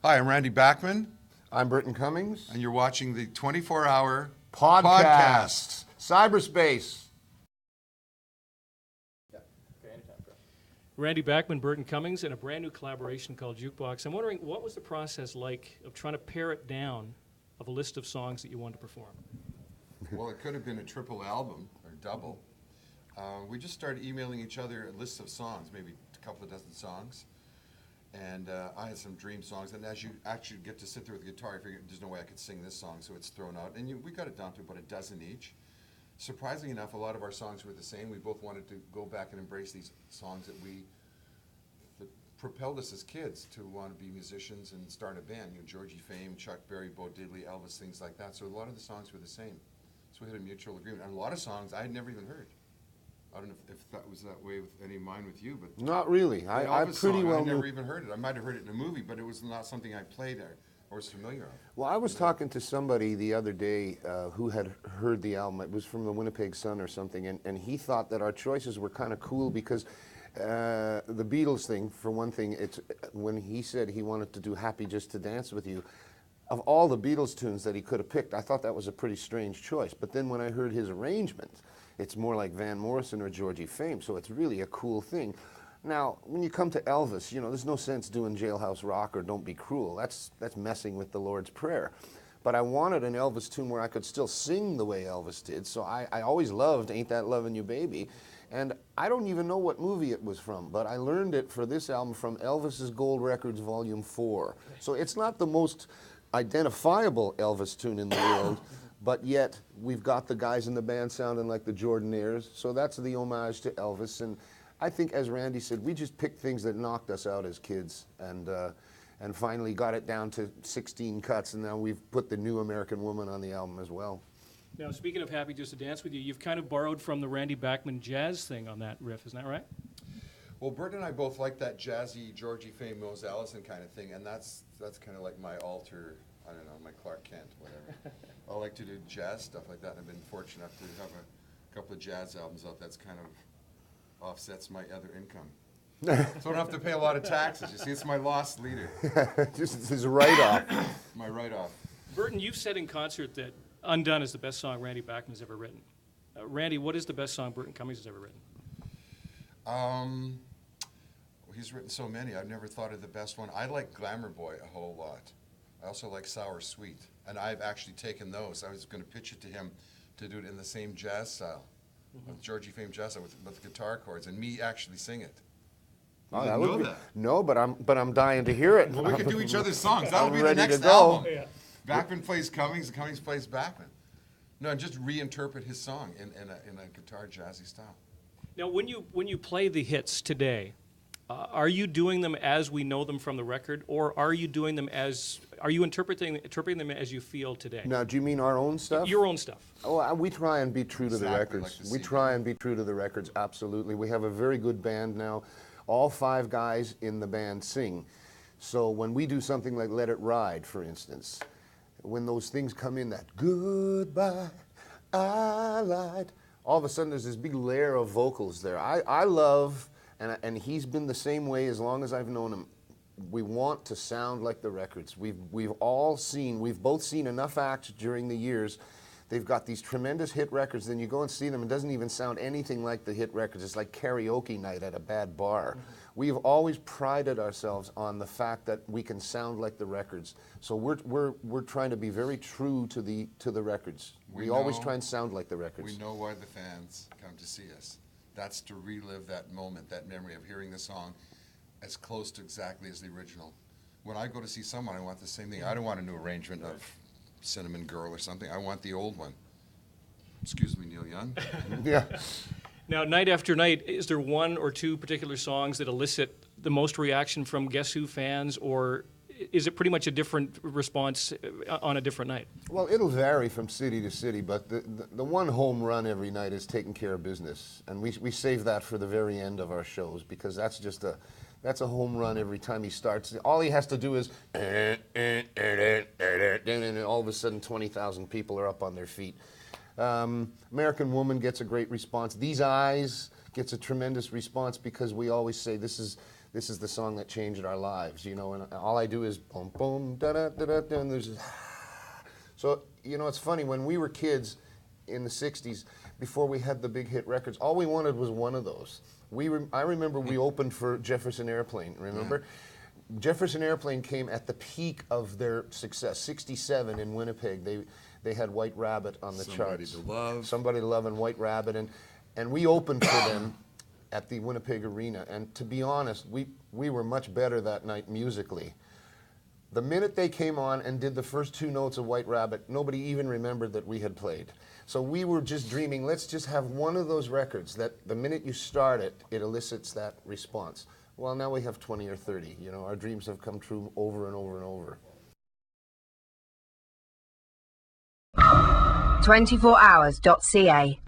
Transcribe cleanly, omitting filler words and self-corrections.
Hi, I'm Randy Bachman, I'm Burton Cummings. and you're watching the 24-hour Podcast. Cyberspace. Randy Bachman, Burton Cummings, and a brand new collaboration called Jukebox. I'm wondering, what was the process like of trying to pare it down of a list of songs that you wanted to perform? Well, it could have been a triple album or double. We just started emailing each other a list of songs, maybe a couple of dozen songs. And I had some dream songs. And as you actually get to sit there with the guitar, you figure there's no way I could sing this song, so it's thrown out. And we got it down to about a dozen each. Surprisingly enough, a lot of our songs were the same. We both wanted to go back and embrace these songs that propelled us as kids to want to be musicians and start a band. You know, Georgie Fame, Chuck Berry, Bo Diddley, Elvis, things like that. So a lot of the songs were the same. So we had a mutual agreement. And a lot of songs I had never even heard. I don't know if that was that way with any of mine with you, but Not really. I pretty well I never knew. even heard it. I might have heard it in a movie, but it was not something I played or was familiar with. Well, I was talking to somebody the other day who had heard the album. It was from the Winnipeg Sun or something, and he thought that our choices were kind of cool because the Beatles thing, for one thing, it's when he said he wanted to do Happy Just to Dance With You, of all the Beatles tunes that he could have picked, I thought that was a pretty strange choice. But then when I heard his arrangement, it's more like Van Morrison or Georgie Fame, so it's really a cool thing. Now, when you come to Elvis, you know, there's no sense doing Jailhouse Rock or Don't Be Cruel. That's messing with the Lord's Prayer. But I wanted an Elvis tune where I could still sing the way Elvis did, so I always loved Ain't That Lovin' You Baby. And I don't even know what movie it was from, but I learned it for this album from Elvis's Gold Records Volume 4. So it's not the most identifiable Elvis tune in the world, but yet we've got the guys in the band sounding like the Jordanaires, so that's the homage to Elvis. And I think, as Randy said, we just picked things that knocked us out as kids, and finally got it down to 16 cuts, and now we've put the New American Woman on the album as well. Now, speaking of Happy Just to Dance With You, you've kind of borrowed from the Randy Bachman jazz thing on that riff, isn't that right? Well, Bert and I both like that jazzy Georgie Fame, Mose Allison kind of thing, and that's kind of like my alter, I don't know, my Clark Kent, whatever. I like to do jazz stuff like that, and I've been fortunate enough to have a couple of jazz albums out that's kind of offsets my other income. So I don't have to pay a lot of taxes. You see, it's my lost leader. Just his write-off. My write-off. Burton, you've said in concert that Undone is the best song Randy Bachman has ever written. Randy, what is the best song Burton Cummings has ever written? Well, he's written so many. I've never thought of the best one. I like Glamour Boy a whole lot. I also like Sour Sweet. And I've actually taken those. I was going to pitch it to him to do it in the same jazz style, with Georgie Fame jazz style, with guitar chords, and me actually sing it. Oh, didn't know that. No, but I'm dying to hear it. Well, we could do each other's songs. That'll I'm be the ready to next go. album. Yeah. Bachman plays Cummings, and Cummings plays Bachman. No, and just reinterpret his song in a guitar jazzy style. Now, when you play the hits today, are you doing them as we know them from the record, or are you interpreting them as you feel today? Now, do you mean our own stuff? Your own stuff. Oh, we try and be true to the Exactly records. like the We CD. try and be true to the records, absolutely. We have a very good band now. All 5 guys in the band sing. So when we do something like Let It Ride, for instance, when those things come in, that goodbye, I lied, all of a sudden there's this big layer of vocals there. I love, and he's been the same way as long as I've known him, we want to sound like the records. We've both seen enough acts during the years. They've got these tremendous hit records, then you go and see them, it doesn't even sound anything like the hit records. It's like karaoke night at a bad bar. We've always prided ourselves on the fact that we can sound like the records. So we're trying to be very true to the records. We always try and sound like the records. We know why the fans come to see us. That's to relive that moment, that memory of hearing the song as close to exactly as the original. When I go to see someone, I want the same thing. I don't want a new arrangement of Cinnamon Girl or something. I want the old one. Excuse me, Neil Young. Yeah. Now, night after night, is there one or two particular songs that elicit the most reaction from Guess Who fans, or is it pretty much a different response on a different night? Well, it'll vary from city to city, but the one home run every night is Taking Care of Business. And we save that for the very end of our shows, because that's just that's a home run every time he starts. All he has to do is, and all of a sudden 20,000 people are up on their feet. American Woman gets a great response. These Eyes gets a tremendous response because we always say this is this is the song that changed our lives, you know, and all I do is boom, boom, da-da, and there's this. So, you know, it's funny, when we were kids in the 60s, before we had the big hit records, all we wanted was one of those. I remember we opened for Jefferson Airplane, remember? Yeah. Jefferson Airplane came at the peak of their success, 67 in Winnipeg. They had White Rabbit on the charts. Somebody to Love. Somebody to Love and White Rabbit, and we opened for them at the Winnipeg Arena, and to be honest, we were much better that night musically. The minute they came on and did the first 2 notes of White Rabbit, nobody even remembered that we had played. So we were just dreaming, let's just have one of those records that the minute you start it, it elicits that response. Well, now we have 20 or 30. You know, our dreams have come true over and over and over. 24hours.ca